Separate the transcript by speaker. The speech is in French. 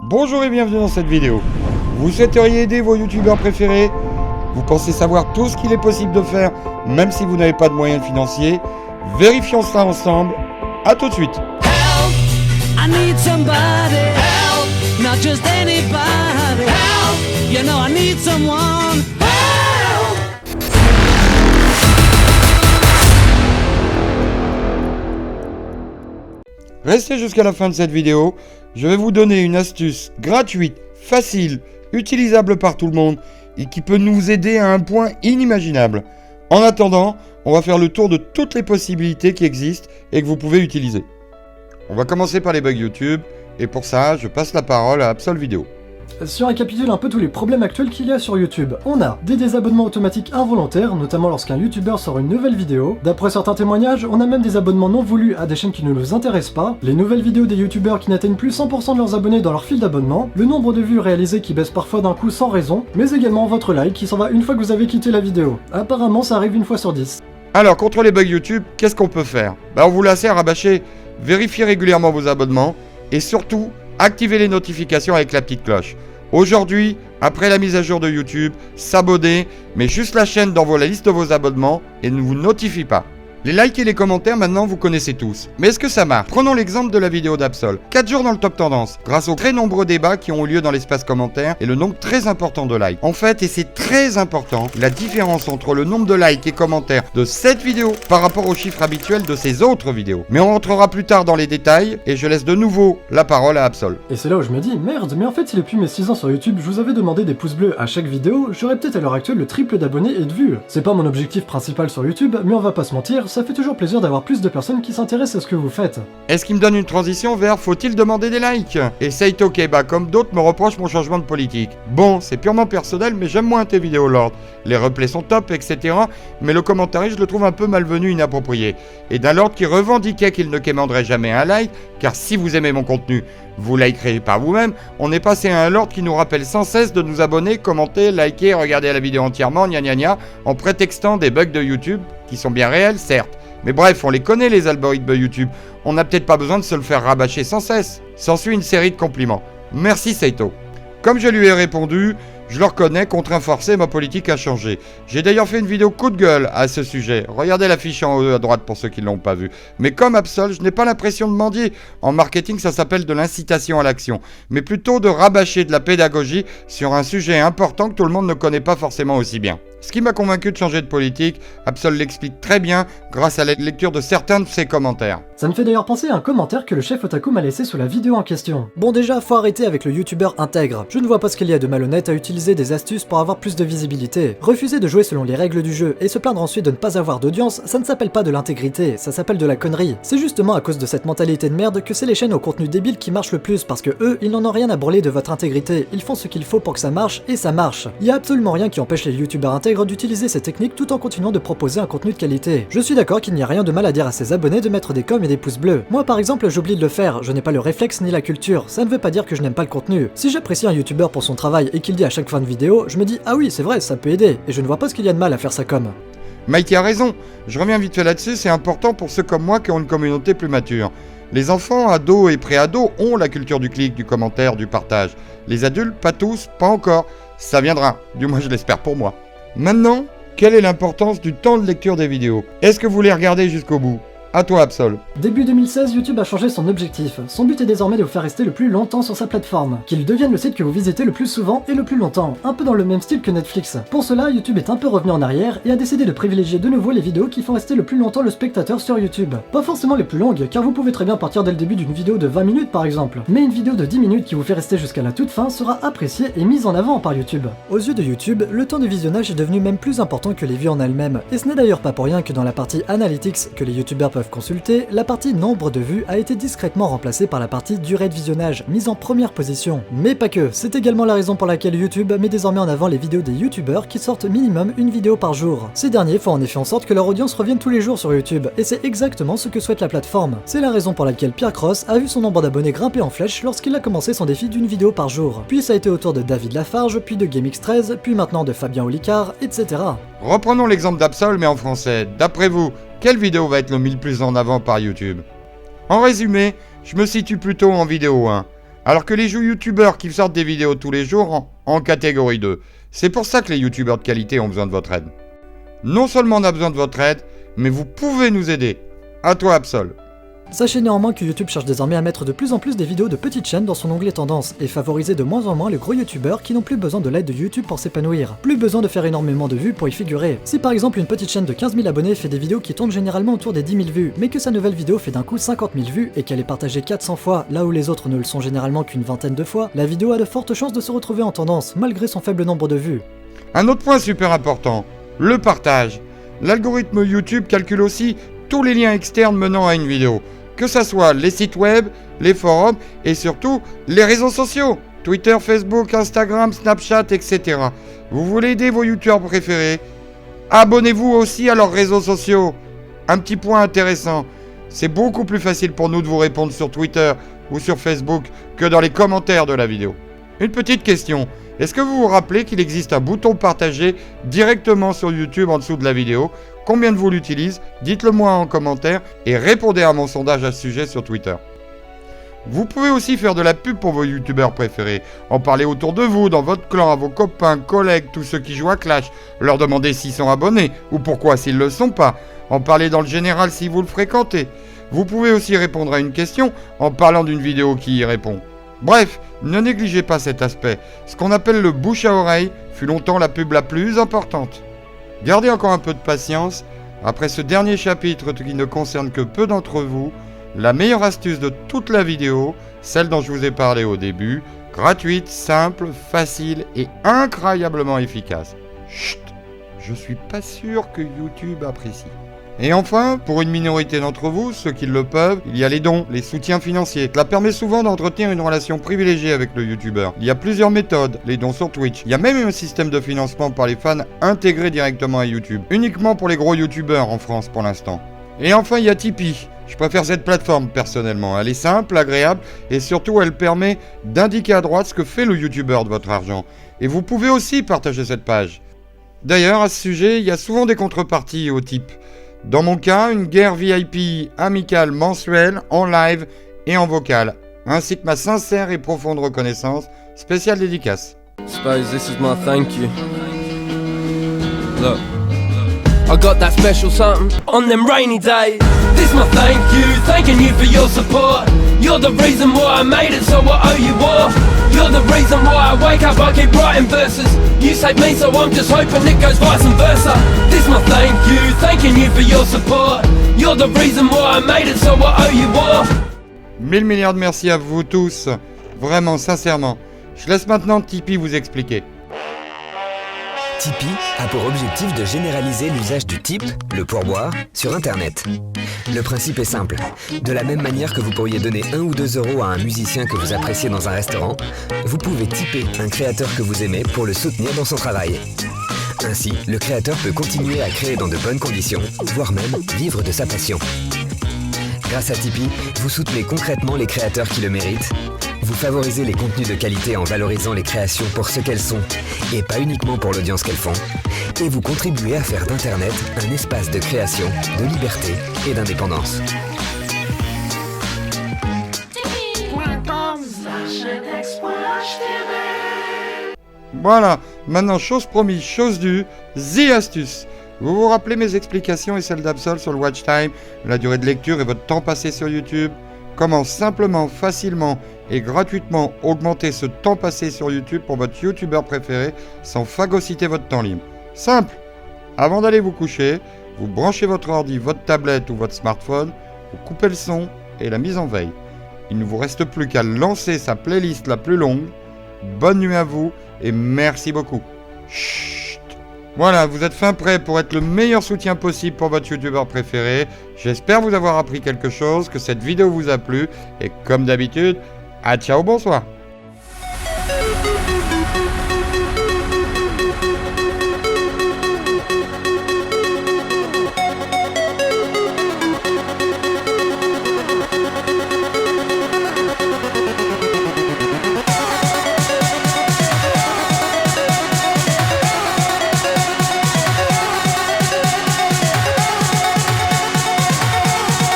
Speaker 1: Bonjour et bienvenue dans cette vidéo. Vous souhaiteriez aider vos youtubeurs préférés? Vous pensez savoir tout ce qu'il est possible de faire, même si vous n'avez pas de moyens financiers? Vérifions cela ensemble. A tout de suite.
Speaker 2: Help, I need somebody. Help, not just anybody. Help, you know I need someone. Help.
Speaker 1: Restez jusqu'à la fin de cette vidéo. Je vais vous donner une astuce gratuite, facile, utilisable par tout le monde et qui peut nous aider à un point inimaginable. En attendant, on va faire le tour de toutes les possibilités qui existent et que vous pouvez utiliser. On va commencer par les bugs YouTube et pour ça, je passe la parole à Absol Vidéo.
Speaker 3: Si on récapitule un peu tous les problèmes actuels qu'il y a sur YouTube, on a des désabonnements automatiques involontaires, notamment lorsqu'un youtubeur sort une nouvelle vidéo. D'après certains témoignages, on a même des abonnements non voulus à des chaînes qui ne nous intéressent pas, les nouvelles vidéos des youtubeurs qui n'atteignent plus 100% de leurs abonnés dans leur fil d'abonnement, le nombre de vues réalisées qui baisse parfois d'un coup sans raison, mais également votre like qui s'en va une fois que vous avez quitté la vidéo. Apparemment ça arrive une fois sur 10.
Speaker 1: Alors, contre les bugs YouTube, qu'est-ce qu'on peut faire? On vous la sert à bâcher, vérifiez régulièrement vos abonnements et surtout, activez les notifications avec la petite cloche. Aujourd'hui, après la mise à jour de YouTube, s'abonner, met juste la chaîne dans la liste de vos abonnements et ne vous notifie pas. Les likes et les commentaires, maintenant, vous connaissez tous. Mais est-ce que ça marche? Prenons l'exemple de la vidéo d'Absol. 4 jours dans le top tendance, grâce aux très nombreux débats qui ont eu lieu dans l'espace commentaire et le nombre très important de likes. En fait, et c'est très important, la différence entre le nombre de likes et commentaires de cette vidéo par rapport aux chiffres habituels de ces autres vidéos. Mais on rentrera plus tard dans les détails et je laisse de nouveau la parole à Absol.
Speaker 3: Et c'est là où je me dis, merde, mais en fait si depuis mes 6 ans sur YouTube, je vous avais demandé des pouces bleus à chaque vidéo, j'aurais peut-être à l'heure actuelle le triple d'abonnés et de vues. C'est pas mon objectif principal sur YouTube, mais on va pas se mentir, ça fait toujours plaisir d'avoir plus de personnes qui s'intéressent à ce que vous faites.
Speaker 1: Est-ce qui me donne une transition vers faut-il demander des likes? Et Seito Keba, comme d'autres, me reproche mon changement de politique. Bon, c'est purement personnel, mais j'aime moins tes vidéos, Lord. Les replays sont top, etc. Mais le commentaire, je le trouve un peu malvenu, inapproprié. Et d'un Lord qui revendiquait qu'il ne quémanderait jamais un like, car si vous aimez mon contenu, vous likerez par vous-même, on est passé à un Lord qui nous rappelle sans cesse de nous abonner, commenter, liker, regarder la vidéo entièrement, gna gna gna, en prétextant des bugs de YouTube, qui sont bien réels, certes. Mais bref, on les connaît les algorithmes de YouTube, on n'a peut-être pas besoin de se le faire rabâcher sans cesse. S'ensuit une série de compliments. Merci Seito. Comme je lui ai répondu, je le reconnais, contraint forcé, ma politique a changé. J'ai d'ailleurs fait une vidéo coup de gueule à ce sujet. Regardez l'affiche en haut à droite pour ceux qui ne l'ont pas vu. Mais comme Absol, je n'ai pas l'impression de mendier. En marketing, ça s'appelle de l'incitation à l'action. Mais plutôt de rabâcher de la pédagogie sur un sujet important que tout le monde ne connaît pas forcément aussi bien. Ce qui m'a convaincu de changer de politique, Absol l'explique très bien grâce à la lecture de certains de ses commentaires.
Speaker 3: Ça me fait d'ailleurs penser à un commentaire que le chef Otaku m'a laissé sous la vidéo en question. Bon déjà, faut arrêter avec le youtubeur intègre. Je ne vois pas ce qu'il y a de malhonnête à utiliser des astuces pour avoir plus de visibilité. Refuser de jouer selon les règles du jeu et se plaindre ensuite de ne pas avoir d'audience, ça ne s'appelle pas de l'intégrité, ça s'appelle de la connerie. C'est justement à cause de cette mentalité de merde que c'est les chaînes au contenu débile qui marchent le plus parce que eux, ils n'en ont rien à branler de votre intégrité. Ils font ce qu'il faut pour que ça marche et ça marche. Il y a absolument rien qui empêche les youtubeurs intègres d'utiliser ces techniques tout en continuant de proposer un contenu de qualité. Je suis d'accord qu'il n'y a rien de mal à dire à ses abonnés de mettre des coms et des pouces bleus. Moi par exemple, j'oublie de le faire, je n'ai pas le réflexe ni la culture, ça ne veut pas dire que je n'aime pas le contenu. Si j'apprécie un youtubeur pour son travail et qu'il dit à chaque fin de vidéo, je me dis ah oui c'est vrai, ça peut aider, et je ne vois pas ce qu'il y a de mal à faire ça comme.
Speaker 1: Mikey a raison, je reviens vite fait là-dessus, c'est important pour ceux comme moi qui ont une communauté plus mature. Les enfants, ados et pré-ados ont la culture du clic, du commentaire, du partage. Les adultes, pas tous, pas encore. Ça viendra, du moins je l'espère pour moi. Maintenant, quelle est l'importance du temps de lecture des vidéos? Est-ce que vous les regardez jusqu'au bout? À toi Absol.
Speaker 3: Début 2016, YouTube a changé son objectif. Son but est désormais de vous faire rester le plus longtemps sur sa plateforme, qu'il devienne le site que vous visitez le plus souvent et le plus longtemps, un peu dans le même style que Netflix. Pour cela, YouTube est un peu revenu en arrière et a décidé de privilégier de nouveau les vidéos qui font rester le plus longtemps le spectateur sur YouTube. Pas forcément les plus longues, car vous pouvez très bien partir dès le début d'une vidéo de 20 minutes par exemple, mais une vidéo de 10 minutes qui vous fait rester jusqu'à la toute fin sera appréciée et mise en avant par YouTube. Aux yeux de YouTube, le temps de visionnage est devenu même plus important que les vues en elles-mêmes, et ce n'est d'ailleurs pas pour rien que dans la partie Analytics que les youtubeurs peuvent consulter, la partie nombre de vues a été discrètement remplacée par la partie durée de visionnage, mise en première position. Mais pas que, c'est également la raison pour laquelle YouTube met désormais en avant les vidéos des youtubeurs qui sortent minimum une vidéo par jour. Ces derniers font en effet en sorte que leur audience revienne tous les jours sur YouTube, et c'est exactement ce que souhaite la plateforme. C'est la raison pour laquelle Pierre Cross a vu son nombre d'abonnés grimper en flèche lorsqu'il a commencé son défi d'une vidéo par jour. Puis ça a été au tour de David Lafarge, puis de GameX13, puis maintenant de Fabien Olicard, etc.
Speaker 1: Reprenons l'exemple d'Absol mais en français. D'après vous, quelle vidéo va être le mis le plus en avant par YouTube? En résumé, je me situe plutôt en vidéo 1. Alors que les youtubeurs qui sortent des vidéos tous les jours en catégorie 2. C'est pour ça que les youtubeurs de qualité ont besoin de votre aide. Non seulement on a besoin de votre aide, mais vous pouvez nous aider. À toi Absol.
Speaker 3: Sachez néanmoins que YouTube cherche désormais à mettre de plus en plus des vidéos de petites chaînes dans son onglet tendance et favoriser de moins en moins les gros youtubeurs qui n'ont plus besoin de l'aide de YouTube pour s'épanouir. Plus besoin de faire énormément de vues pour y figurer. Si par exemple une petite chaîne de 15 000 abonnés fait des vidéos qui tournent généralement autour des 10 000 vues, mais que sa nouvelle vidéo fait d'un coup 50 000 vues et qu'elle est partagée 400 fois là où les autres ne le sont généralement qu'une vingtaine de fois, la vidéo a de fortes chances de se retrouver en tendance malgré son faible nombre de vues.
Speaker 1: Un autre point super important, le partage. L'algorithme YouTube calcule aussi tous les liens externes menant à une vidéo. Que ça soit les sites web, les forums et surtout les réseaux sociaux. Twitter, Facebook, Instagram, Snapchat, etc. Vous voulez aider vos youtubeurs préférés? Abonnez-vous aussi à leurs réseaux sociaux. Un petit point intéressant, c'est beaucoup plus facile pour nous de vous répondre sur Twitter ou sur Facebook que dans les commentaires de la vidéo. Une petite question, est-ce que vous vous rappelez qu'il existe un bouton partager directement sur YouTube en dessous de la vidéo? Combien de vous l'utilisent? Dites-le moi en commentaire et répondez à mon sondage à ce sujet sur Twitter. Vous pouvez aussi faire de la pub pour vos youtubeurs préférés, en parler autour de vous, dans votre clan, à vos copains, collègues, tous ceux qui jouent à Clash, leur demander s'ils sont abonnés ou pourquoi s'ils ne le sont pas, en parler dans le général si vous le fréquentez. Vous pouvez aussi répondre à une question en parlant d'une vidéo qui y répond. Bref, ne négligez pas cet aspect. Ce qu'on appelle le bouche à oreille fut longtemps la pub la plus importante. Gardez encore un peu de patience. Après ce dernier chapitre qui ne concerne que peu d'entre vous, la meilleure astuce de toute la vidéo, celle dont je vous ai parlé au début, gratuite, simple, facile et incroyablement efficace. Chut, je suis pas sûr que YouTube apprécie. Et enfin, pour une minorité d'entre vous, ceux qui le peuvent, il y a les dons, les soutiens financiers. Cela permet souvent d'entretenir une relation privilégiée avec le youtubeur. Il y a plusieurs méthodes, les dons sur Twitch. Il y a même un système de financement par les fans intégré directement à YouTube. Uniquement pour les gros youtubeurs en France pour l'instant. Et enfin, il y a Tipeee. Je préfère cette plateforme personnellement. Elle est simple, agréable et surtout elle permet d'indiquer à droite ce que fait le youtubeur de votre argent. Et vous pouvez aussi partager cette page. D'ailleurs, à ce sujet, il y a souvent des contreparties au type. Dans mon cas, une guerre VIP amicale mensuelle, en live et en vocal, ainsi que ma sincère et profonde reconnaissance, spéciale dédicace.
Speaker 4: Suppose this is my thank you. Look, I got that special something on them rainy days. This my thanking you for your support. You're the reason why I made it, so I owe you more. You're the reason why I wake up, I keep writing verses. You saved me, so I'm just hoping it goes vice versa. This my thanking you for your support. You're the reason why I made it, so I owe you more.
Speaker 1: 1000 milliards de merci à vous tous, vraiment, sincèrement. Je laisse maintenant Tipeee vous expliquer.
Speaker 5: Tipeee a pour objectif de généraliser l'usage du tip, le pourboire, sur Internet. Le principe est simple. De la même manière que vous pourriez donner 1 ou 2 euros à un musicien que vous appréciez dans un restaurant, vous pouvez tiper un créateur que vous aimez pour le soutenir dans son travail. Ainsi, le créateur peut continuer à créer dans de bonnes conditions, voire même vivre de sa passion. Grâce à Tipeee, vous soutenez concrètement les créateurs qui le méritent. Vous favorisez les contenus de qualité en valorisant les créations pour ce qu'elles sont, et pas uniquement pour l'audience qu'elles font. Et vous contribuez à faire d'Internet un espace de création, de liberté et d'indépendance.
Speaker 1: Voilà, maintenant chose promise, chose due, The Astuce. Vous vous rappelez mes explications et celles d'Absol sur le watch time, la durée de lecture et votre temps passé sur YouTube? Comment simplement, facilement et gratuitement augmenter ce temps passé sur YouTube pour votre youtubeur préféré sans phagocyter votre temps libre. Simple. Avant d'aller vous coucher, vous branchez votre ordi, votre tablette ou votre smartphone, vous coupez le son et la mise en veille. Il ne vous reste plus qu'à lancer sa playlist la plus longue. Bonne nuit à vous et merci beaucoup. Chut. Voilà, vous êtes fin prêt pour être le meilleur soutien possible pour votre youtubeur préféré. J'espère vous avoir appris quelque chose, que cette vidéo vous a plu et comme d'habitude, à ciao, bonsoir.